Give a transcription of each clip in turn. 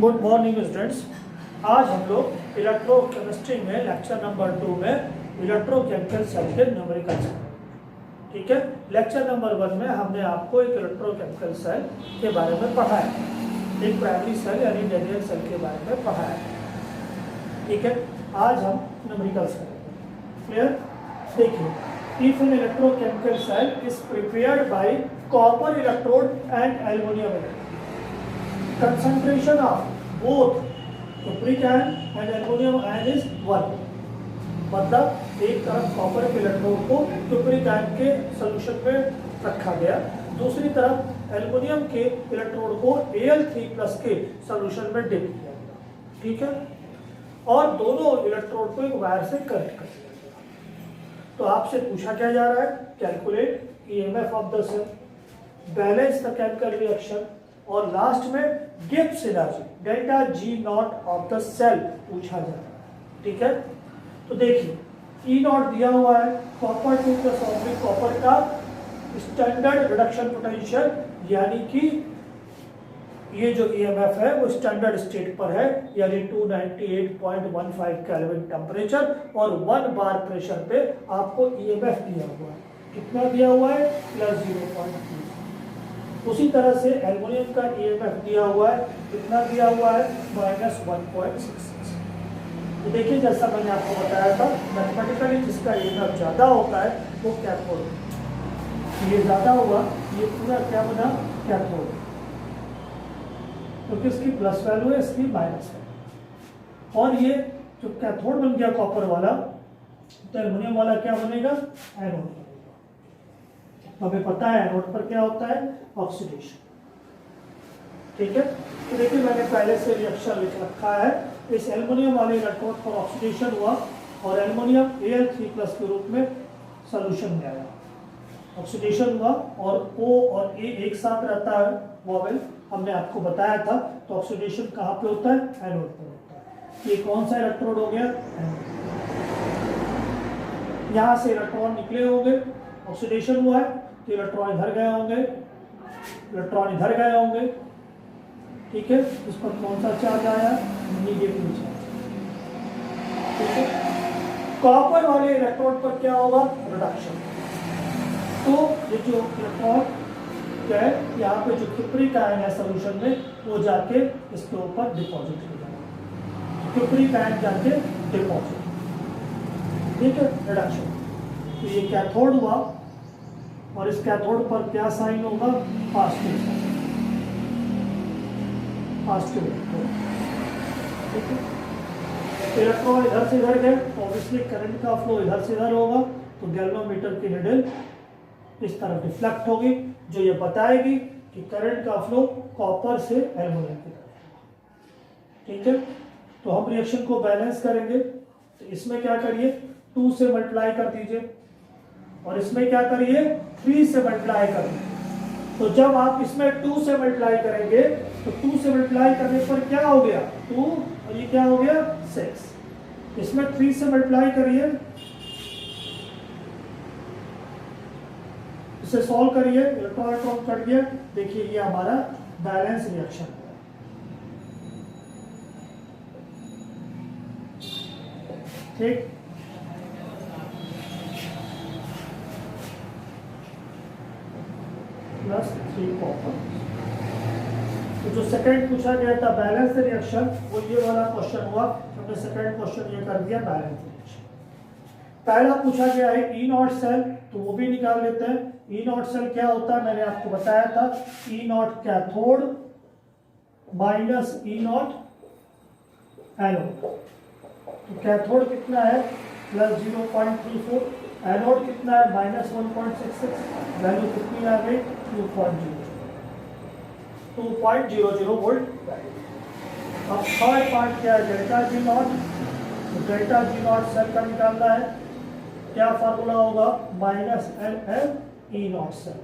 Good morning students. आज हम लोग इलेक्ट्रोकेमिस्ट्री में लेक्चर नंबर 2 में इलेक्ट्रोकेमिकल सेल के न्यूमेरिकल्स, ठीक है। लेक्चर नंबर 1 में हमने आपको एक इलेक्ट्रोकेमिकल सेल के बारे में पढ़ाया, एक प्राइमरी सेल यानी डेनियल सेल के बारे में पढ़ाया, ठीक है। आज हम न्यूमेरिकल्स करेंगे। क्लियर? देखिए, if an electrochemical cell is prepared by copper electrode and aluminum electrode, concentration of both cupric ion and aluminum ion is 1। मतलब एक तरफ कॉपर के इलेक्ट्रोड को क्यूप्रिक आयन के सॉल्यूशन में रखा गया, दूसरी तरफ एल्युमिनियम के इलेक्ट्रोड को Al3+ के सॉल्यूशन में डिप किया गया, ठीक है। और दोनों इलेक्ट्रोड को एक वायर से कनेक्ट कर दिया गया। तो आपसे पूछा क्या जा रहा है? Calculate EMF of the cell, balance the chemical reaction, और लास्ट में Gibbs energy delta G naught of the cell पूछा जा रहा है, ठीक है। तो देखिए, ई नॉट दिया हुआ है, कॉपर 2+ कॉपर का स्टैंडर्ड रिडक्शन पोटेंशियल, यानी कि ये जो ईएमएफ है वो स्टैंडर्ड स्टेट पर है, यानी 298.15 केल्विन टेम्परेचर और 1 बार प्रेशर पे आपको ईएमएफ दिया हुआ है। कितना दिया हुआ है? +0.2। उसी तरह से एल्युमिनियम का ईएमएफ दिया हुआ है, कितना दिया हुआ है? -1.66। तो देखिए, जैसा मैंने आपको बताया था, मैथमेटिकली जिसका ईएमएफ ज़्यादा होता है वो कैथोड, ये ज़्यादा हुआ, ये पूरा क्या बना? कैथोड। तो किसकी प्लस वैल्यू है, इसकी माइनस है। और ये जो कैथोड बन गया कॉपर वाला, तो एल्युमिनियम वाला क्या बनेगा? एनोड बनेगा। हमें पता है एनोड पर क्या होता है? ऑक्सीडेशन, ठीक है। तो देखिए, मैंने पहले से रिएक्शन लिख रखा है। इस एल्युमिनियम वाले इलेक्ट्रोड पर ऑक्सीडेशन हुआ और एल्युमिनियम Al3+ के रूप में सॉल्यूशन में आया, ऑक्सीडेशन हुआ और O और A एक साथ रहता है वॉवेल, हमने आपको बताया था। तो ऑक्सीडेशन कहाँ पे होता है? एनोड पे होता है। ये कौन सा इलेक्ट्रोड हो गया? एनोड। यहाँ से इलेक्ट्रॉन निकले होंगे, ऑक्सीडेशन हुआ है तो इलेक्ट्रॉन इधर गए होंगे, इलेक्ट्रॉन इधर गए होंगे, ठीक है। इस पर कौन सा चार्ज आया? नेगेटिव चार्ज, ठीक है। कॉपर वाले इलेक्ट्रोड पर क्या होगा? रिडक्शन। तो ये जो इलेक्ट्रॉन क्या है, यहाँ पे जो क्यूप्रिक आयन है सॉल्यूशन में, वो जाके इसके ऊपर डिपॉजिट हो जाएगा, क्यूप्रिक आयन जाके डिपॉजिट, ठीक है, रिडक्शन। तो ये कैथोड हुआ और इस कैथोड पर क्या साइन होगा? पॉजिटिव साइन, पॉजिटिव इलेक्ट्रॉन, ठीक है। इलेक्ट्रॉन इधर से इधर गए, ऑब्वियसली करंट का फ्लो इधर से इधर होगा, तो गैल्वेनोमीटर की नीडल इस तरफ डिफ्लेक्ट होगी, जो ये बताएगी कि करंट का फ्लो कॉपर से एल्युमिनियम की तरफ, ठीक है। तो हम रिएक्शन को बैलेंस करेंगे, तो इसमें क्या करिए? 2 से मल्टीप्लाई कर दीजिए और इसमें क्या करिए? 3 से मल्टीप्लाई कर दीजिए। तो जब आप इसमें 2 से मल्टीप्लाई करेंगे तो 2 से मल्टीप्लाई करने पर क्या हो गया? 2, और ये क्या हो गया? 6। इसमें 3 से मल्टीप्लाई करिए, इसे सॉल्व करिए, इलेक्ट्रॉन इलेक्ट्रॉन कट गया। देखिए, ये हमारा बैलेंस रिएक्शन है, ठीक। +3 कॉपर। तो जो सेकंड पूछा गया था बैलेंस रिएक्शन, वो ये वाला क्वेश्चन हुआ। हमने सेकंड क्वेश्चन ये कर दिया बैलेंस रिएक्शन। पहला पूछा गया है ई नॉट सेल, तो वो भी निकाल लेते हैं। ई नॉट सेल क्या होता है? मैंने आपको बताया था, E not cathode minus E not anode. तो कैथोड कितना है? +0.34, एनोड कितना है? -1.66, वैल्यू कितनी आ गई? 2.00 वोल्ट। अब थर्ड पार्ट क्या है? Delta G naught. तो डेल्टा जी नॉट सेल का निकालना है, क्या फार्मूला होगा? -NL E naught cell.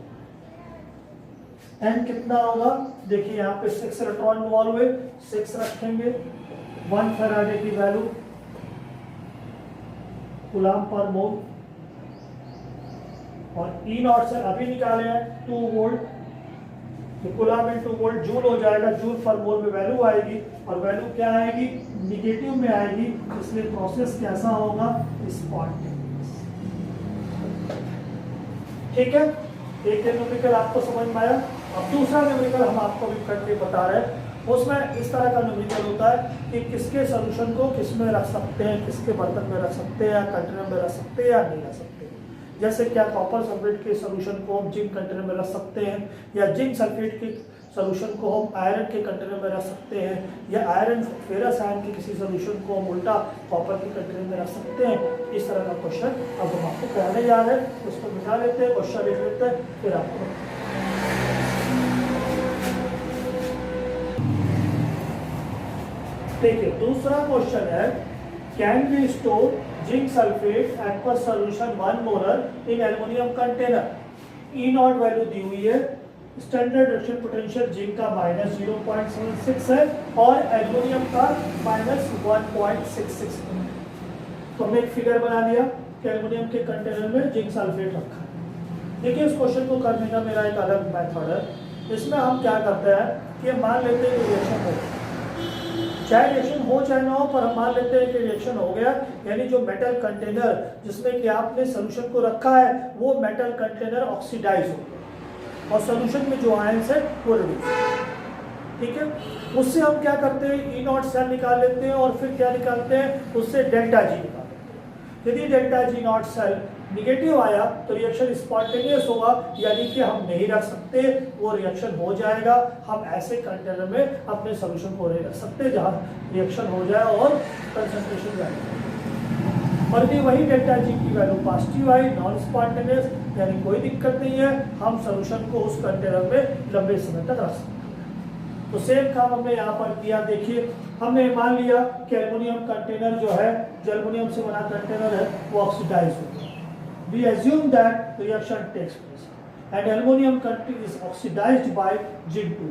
N कितना होगा? देखिए, यहाँ पे 6 इलेक्ट्रॉन इन्वॉल्व हुए, 6 रखेंगे, 1 फैराडे की वैल्यू कूलम्ब पर मोल, और ई नॉट सेल अभी निकाले हैं 2 वोल्ट, तो कूलम्ब इनटू वोल्ट जूल हो जाएगा, जूल पर मोल में वैल्यू आएगी और वैल्यू क्या आएगी, निगेटिव में आएगी, इसलिए प्रोसेस कैसा होगा, स्पॉन्टेनियस। ठीक है, एक न्यूमेरिकल आपको समझ में आया। अब दूसरा न्यूमेरिकल हम आपको भी करके बता रहे हैं, उसमें इस तरह का न्यूमेरिकल होता है कि किसके सोल्यूशन को किस में रख सकते हैं, किसके बर्तन में रख सकते हैं या कंटेनर में रख सकते हैं या नहीं रख सकते। जैसे क्या कॉपर सल्फेट के सोल्यूशन को हम जिंक कंटेनर में रख सकते हैं, या जिंक सल्फेट के सोल्यूशन को हम आयरन के कंटेनर में रख सकते हैं, या आयरन फेरस आयरन के किसी सोल्यूशन को हम उल्टा कॉपर के कंटेनर में रख सकते हैं। इस तरह का क्वेश्चन अब हम आपको कराने जा रहे हैं, उसको मिटा लेते हैं, क्वेश्चन लिख लेते हैं, फिर आपको देखिए। दूसरा क्वेश्चन है, can be store zinc sulphate aqueous solution 1 molar in aluminium container. E not value दी हुई है, स्टैंडर्ड रिडक्शन पोटेंशियल जिंक का -0.76 है और एल्युमिनियम का -1.66 है। तो हमने एक फिगर बना लिया कि एल्युमिनियम के कंटेनर में जिंक सल्फेट रखा है। देखिए, इस क्वेश्चन को करने का मेरा एक अलग मेथड है। इसमें हम क्या करते हैं कि मान लेते हैं कि रिएक्शन हो, चाहे रिएक्शन हो चाहे ना हो, पर हम मान लेते हैं कि रिएक्शन हो गया, यानी जो मेटल कंटेनर जिसमें कि आपने सोल्यूशन को रखा है वो मेटल कंटेनर ऑक्सीडाइज हो गया और सोल्यूशन में जो आयंस है वो रिड्यूस। ठीक है, उससे हम क्या करते हैं, ई नॉट सेल निकाल लेते हैं और फिर क्या निकालते हैं, उससे डेल्टा जी निकालते हैं। यदि delta G naught cell negative आया तो रिएक्शन स्पॉन्टेनियस होगा, यानी कि हम नहीं रख सकते, वो रिएक्शन हो जाएगा। हम ऐसे कंटेनर में अपने सोल्यूशन को नहीं रख सकते जहां रिएक्शन हो जाए और कंसंट्रेशन जाए। और भी वही डेल्टा जी की वैल्यू पॉजिटिव आई, नॉन स्पॉन्टेनियस, यानी कोई दिक्कत नहीं है, हम सोल्यूशन को उस कंटेनर में लंबे समय तक रख सकते हैं। तो सेम काम हमने यहाँ पर किया। देखिए, हमने मान लिया कि एल्युमिनियम कंटेनर जो है, जो एल्युमिनियम से बना कंटेनर है, वो ऑक्सीडाइज हो गया। We assume that reaction takes place and aluminum content is oxidized by zinc 2+.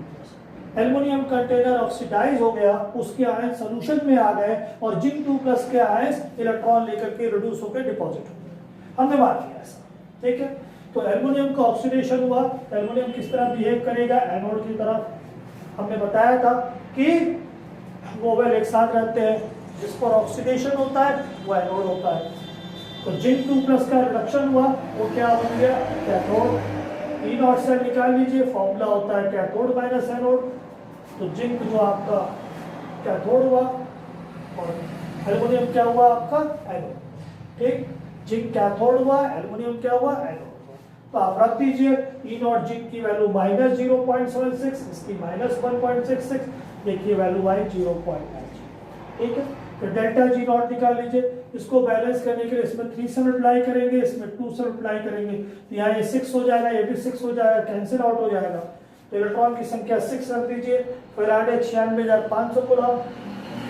Aluminium container oxidise हो गया, उसके आयन सोल्यूशन में आ गए और जिंक 2+ के आयन इलेक्ट्रॉन लेकर के रिड्यूस होकर डिपॉजिट हो गए। हमने मान लिया ऐसा। ठीक है, तो एल्युमिनियम का ऑक्सीडेशन हुआ। एल्युमिनियम किस तरह बिहेव करेगा, एनोड की तरफ। हमने बताया था कि वो वेल एक साथ रहते हैं, जिस पर ऑक्सीडेशन होता है वो एनोड होता है। तो जिंक 2+ का रिडक्शन हुआ, वो क्या बन गया, कैथोड। ई नॉट सेल निकाल लीजिए, फॉर्मूला होता है कैथोड माइनस एनोड। तो जिंक जो आपका कैथोड हुआ और एल्युमिनियम क्या हुआ आपका, एनोड। ठीक, जिंक कैथोड हुआ, एल्युमिनियम क्या हुआ, एनोड हुआ। तो आप रख दीजिए, ई नॉट जिंक की वैल्यू -0.76, इसकी -1.66, देखिए वैल्यू आई 0.9। ठीक है, तो डेल्टा जी नॉट निकाल लीजिए। इसको बैलेंस करने के लिए इसमें 3 से मल्टीप्लाई करेंगे, इसमें 2 से मल्टीप्लाई करेंगे, तो यहाँ ये 6 हो जाएगा, ये भी 6 हो जाएगा, कैंसिल आउट हो जाएगा। तो इलेक्ट्रॉन की संख्या 6 रख दीजिए। Faraday 96,500 coulomb,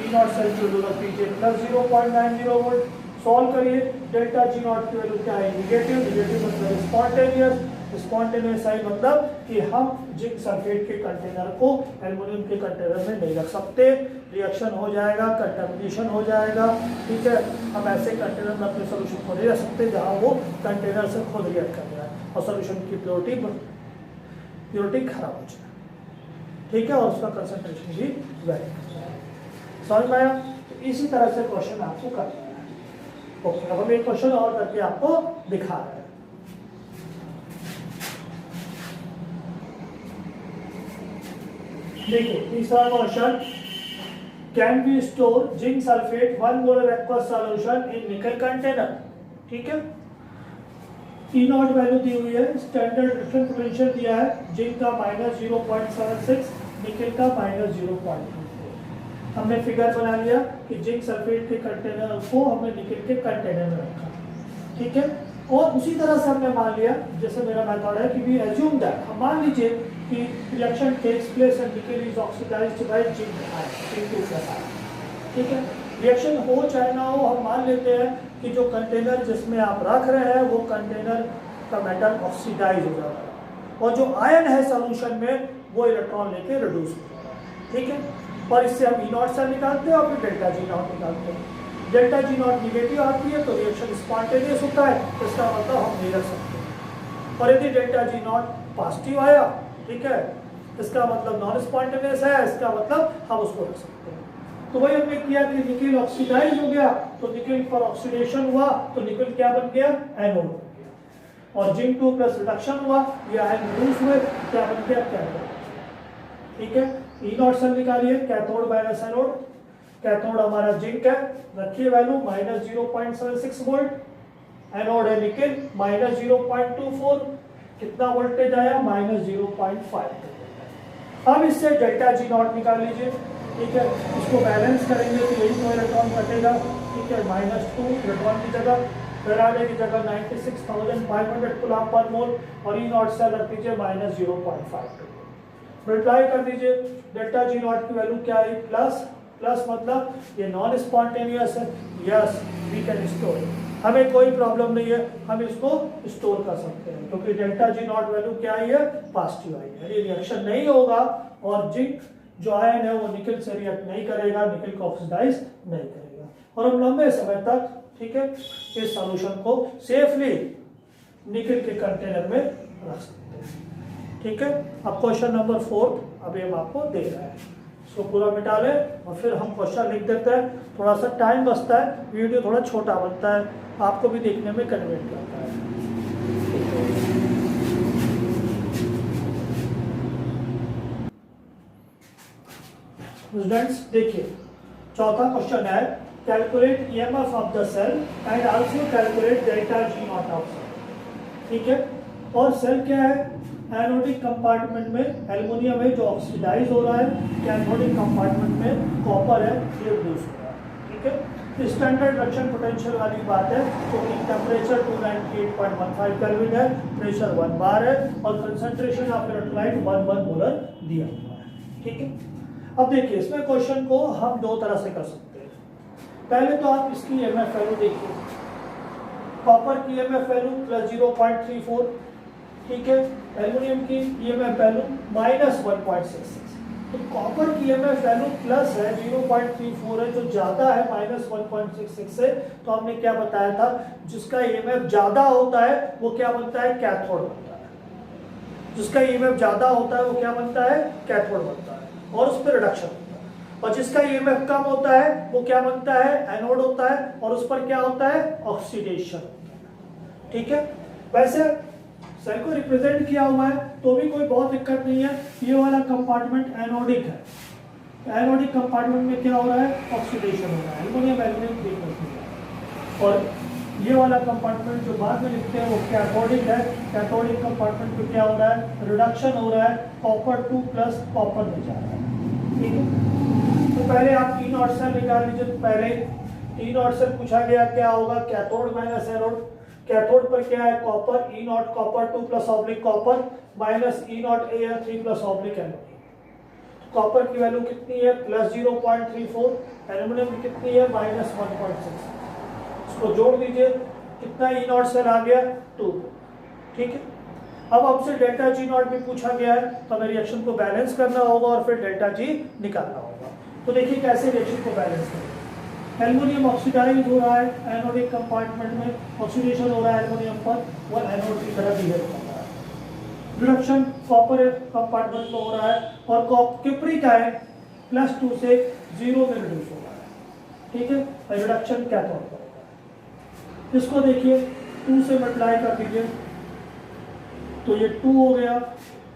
E naught cell की वैल्यू रख दीजिए +0.90 वोल्ट। सॉल्व करिए, डेल्टा जी नॉट की वैल्यू क्या है, निगेटिव। निगेटिव मतलब स्पॉन्टेनियस, स्पॉन्टेनियस आई मतलब कि हम जिंक सल्फेट के कंटेनर को एल्युमिनियम के कंटेनर में नहीं रख सकते, रिएक्शन हो जाएगा, कंटामिनेशन हो जाएगा। ठीक है, हम ऐसे कंटेनर में अपने सोल्यूशन को नहीं रख सकते जहां वो कंटेनर से खुद रिएक्ट कर रहा है और सोल्यूशन की प्योरिटी खराब हो जाए। ठीक है, और उसका कंसंट्रेशन भी वेरी कर जाए। समझ में आया? तो इसी तरह से क्वेश्चन आपको करना है। ओके, अब हम एक क्वेश्चन और करके आपको दिखा रहे हैं। देखिए, तीसरा question, can be store zinc sulphate 1 molar aqueous solution in निकल कंटेनर। ठीक है, ई नॉट वैल्यू दी हुई है, स्टैंडर्ड रिडक्शन पोटेंशियल दिया है, जिंक का -0.76, निकल का -0.24। हमने फिगर बना लिया कि जिंक सल्फेट के कंटेनर को हमने निकल के कंटेनर में रखा। ठीक है, और उसी तरह से हमने मान लिया, जैसे मेरा मेथड है कि वी एज्यूम दैट, हम मान लीजिए कि reaction takes place and nickel is oxidised by zinc ion, zinc 2+ ion. ठीक है, रिएक्शन हो चाहे ना हो, हम मान लेते हैं कि जो कंटेनर जिसमें आप रख रहे हैं वो कंटेनर का मेटल ऑक्सीडाइज हो जाएगा और जो आयन है सॉल्यूशन में वो इलेक्ट्रॉन लेके रिड्यूस हो जाएगा। ठीक है, और इससे हम ई नॉट सेल निकालते हैं और फिर डेल्टा जी नॉट निकालते हैं। डेल्टा जी नॉट निगेटिव आती है तो रिएक्शन स्पॉन्टेनियस होता है, इसका मतलब हम नहीं रख सकते। और यदि डेल्टा जी नॉट पॉजिटिव आया, ठीक है, इसका मतलब नॉन स्पॉन्टेनियस है, इसका मतलब हम उसको रख सकते हैं। तो वही हमने किया कि निकल ऑक्सीडाइज हो गया, तो निकल पर ऑक्सीडेशन हुआ तो निकल क्या बन गया, एनोड बन गया। और जिंक 2 प्लस रिडक्शन हुआ, ये आयन रिड्यूस हुए, क्या बन गया, कैथोड। ठीक है, ई नॉट सेल निकालिए, कैथोड माइनस एनोड। कैथोड हमारा जिंक है, रखिए वैल्यू माइनस 0.76 वोल्ट, एनोड है निकल माइनस 0.24, कितना वोल्टेज आया, माइनस 0.5। अब इससे डेल्टा जी नॉट निकाल लीजिए। ठीक है, इसको बैलेंस करेंगे तो यही तो इलेक्ट्रॉन कटेगा। ठीक है, -2 इलेक्ट्रॉन की जगह, फेराडे की जगह 96,500 कूलम पर मोल, और ई नॉट सेल रख दीजिए माइनस 0.5। मल्टीप्लाई कर दीजिए, डेल्टा जी नॉट की वैल्यू क्या है, प्लस। प्लस मतलब ये नॉन स्पॉन्टेनियस है, यस वी कैन स्टोर, हमें कोई प्रॉब्लम नहीं है, हम इसको स्टोर कर सकते हैं, क्योंकि डेल्टा जी नॉट वैल्यू क्या आई है, पॉजिटिव आई है। ये रिएक्शन नहीं होगा और जिंक जो आयन है वो निकल से रिएक्ट नहीं करेगा, निकल को ऑक्सीडाइज नहीं करेगा, और हम लंबे समय तक, ठीक है, इस सॉल्यूशन को सेफली निकल के कंटेनर में रख सकते हैं। ठीक है, अब क्वेश्चन नंबर 4 अभी हम आपको दे रहे हैं, इसको पूरा मिटा लें और फिर हम क्वेश्चन लिख देते हैं। थोड़ा सा टाइम बचता है, वीडियो थोड़ा छोटा बनता है, आपको भी देखने में कन्वीनियंट लगता है। स्टूडेंट्स देखिए, चौथा क्वेश्चन है, calculate EMF of the cell and also calculate delta G naught of cell. ठीक है, और सेल क्या है, एनोडिक कंपार्टमेंट में एल्युमिनियम है जो ऑक्सीडाइज हो रहा है, कैथोडिक कंपार्टमेंट में कॉपर है ये रिड्यूस हो रहा है। ठीक है, स्टैंडर्ड रिडक्शन पोटेंशियल वाली बात है, तो टेम्परेचर 298.15 केल्विन है, प्रेशर 1 बार है, और कंसंट्रेशन ऑफ इलेक्ट्रोलाइट 11 मोलर दिया हुआ है। ठीक है, अब देखिए इसमें क्वेश्चन को हम दो तरह से कर सकते हैं। पहले तो आप इसकी ईएमएफ वैल्यू देखिए, कॉपर की ईएमएफ वैल्यू प्लस 0.34, ठीक है, एल्युमिनियम की ईएमएफ वैल्यू -1.66। तो कॉपर की ईएमएफ वैल्यू प्लस है 0.34 है, जो ज्यादा है -1.66 से, तो हमने क्या बताया था, जिसका ईएमएफ ज्यादा होता है वो क्या बनता है, कैथोड बनता है। जिसका ईएमएफ ज्यादा होता है वो क्या बनता है, कैथोड बनता है, और उस पर रिडक्शन होता है। और जिसका ईएमएफ कम होता है वो क्या बनता है, एनोड होता है, और उस पर क्या होता है, ऑक्सीडेशन होता है। ठीक है, वैसे सेल को रिप्रेजेंट किया हुआ है तो भी कोई बहुत दिक्कत नहीं है। ये वाला कंपार्टमेंट एनोडिक है, एनोडिक कंपार्टमेंट में क्या हो रहा है, ऑक्सीडेशन हो रहा है, एल्युमिनियम एल्युमिनियम रिड्यूस। और ये वाला कंपार्टमेंट जो बाद में लिखते हैं वो कैथोडिक है, कैथोडिक कंपार्टमेंट में क्या हो रहा है, रिडक्शन हो रहा है, कॉपर 2 प्लस कॉपर में जा रहा है। ठीक है, तो पहले आप ई नॉट सेल निकाल लीजिए। तो पहले ई नॉट सेल पूछा गया क्या होगा, कैथोड माइनस एनोड। कैथोड पर क्या है, copper, E not copper 2 plus oblique copper minus E not Al3 plus oblique anode. Copper की वैल्यू कितनी है, प्लस 0.34, एल्युमिनियम की कितनी है, -1.6। इसको जोड़ दीजिए, कितना ई नॉट सेल आ गया, 2। ठीक है, अब आपसे डेल्टा जी नॉट भी पूछा गया है, तो हमें रिएक्शन को बैलेंस करना होगा और फिर डेल्टा जी निकालना होगा। तो देखिए कैसे रिएक्शन को बैलेंस करें। एल्युमिनियम ऑक्सीडाइज हो रहा है एनोडिक कंपार्टमेंट में, ऑक्सीडेशन हो रहा है एल्युमिनियम पर, वो एनोड की तरह बिहेव कर रहा है। रिडक्शन कॉपर कंपार्टमेंट में हो रहा है, और क्यूप्रिक आयन +2 से 0 में रिड्यूस हो रहा है। ठीक है, रिडक्शन कैथोड पर होगा। इसको देखिए 2 से मल्टीप्लाई कर दीजिए, तो ये 2 हो गया,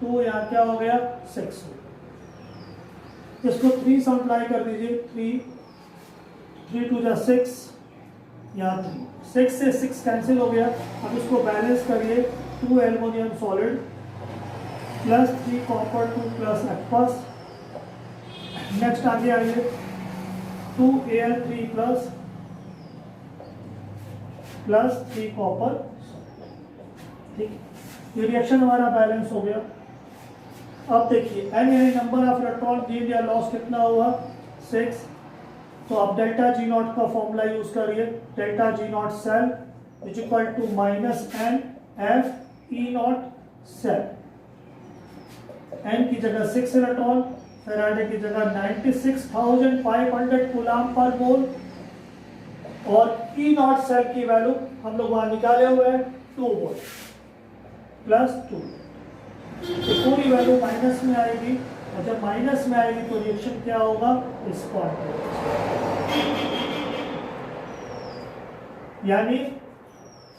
2 यहाँ क्या हो गया, 6 हो गया। इसको 3 से मल्टीप्लाई कर दीजिए, 3 2 जा 6, यहाँ 3, 6 से 6 कैंसिल हो गया। अब इसको बैलेंस करिए, 2 aluminium solid plus 3 copper 2 plus aqueous. Next आगे आइए, 2 Al3 प्लस 3 कॉपर। ठीक, ये रिएक्शन हमारा बैलेंस हो गया। अब देखिए एन यानी नंबर ऑफ इलेक्ट्रॉन गेन या लॉस कितना हुआ, 6। तो अब डेल्टा जी नॉट का फॉर्मूला यूज करिए, delta G naught cell is equal to -n f e naught cell. n की जगह 6 इलेक्ट्रॉन, फेराडे की जगह 96,500 कूलम पर मोल, और ई नॉट सेल की वैल्यू हम लोग वहां निकाले हुए हैं 2 वोल्ट +2। तो पूरी वैल्यू माइनस में आएगी, और जब माइनस में आएगी तो रिएक्शन क्या होगा, स्पॉन्टेनियस, यानी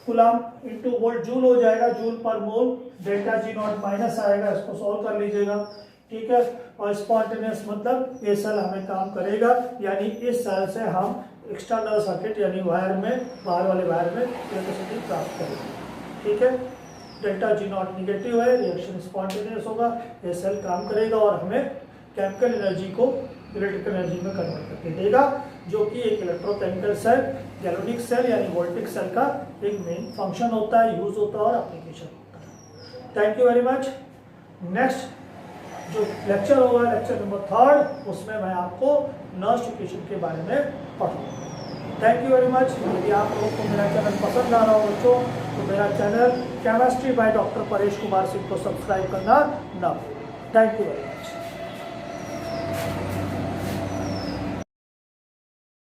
कूलम इंटू वोल्ट जूल हो जाएगा, जूल पर मोल, डेल्टा जी नॉट माइनस आएगा, इसको सॉल्व कर लीजिएगा, ठीक है। और स्पॉन्टेनियस मतलब ये सेल हमें काम करेगा, यानी इस सेल से हम एक्सटर्नल सर्किट यानी वायर में, बाहर वाले वायर में इलेक्ट्रिसिटी प्राप्त करेंगे, ठीक है। डेल्टा जी नॉट निगेटिव है, रिएक्शन स्पॉन्टेनियस होगा, ये सेल काम करेगा और हमें केमिकल एनर्जी को इलेक्ट्रिकल एनर्जी में कन्वर्ट करके देगा, जो कि एक इलेक्ट्रोकेमिकल सेल, गैल्वेनिक सेल यानी वोल्टिक सेल का एक मेन फंक्शन होता है, यूज होता है और एप्लीकेशन होता है। Thank you very much. Next जो लेक्चर होगा, लेक्चर नंबर 3, उसमें मैं आपको नर्स इक्वेशन के बारे में पढ़ाऊंगा। Thank you very much. यदि आप लोगों को मेरा चैनल पसंद आ रहा हो बच्चों, तो मेरा channel chemistry by doctor Paresh Kumar Singh को सब्सक्राइब करना ना भूलें। Thank you very much.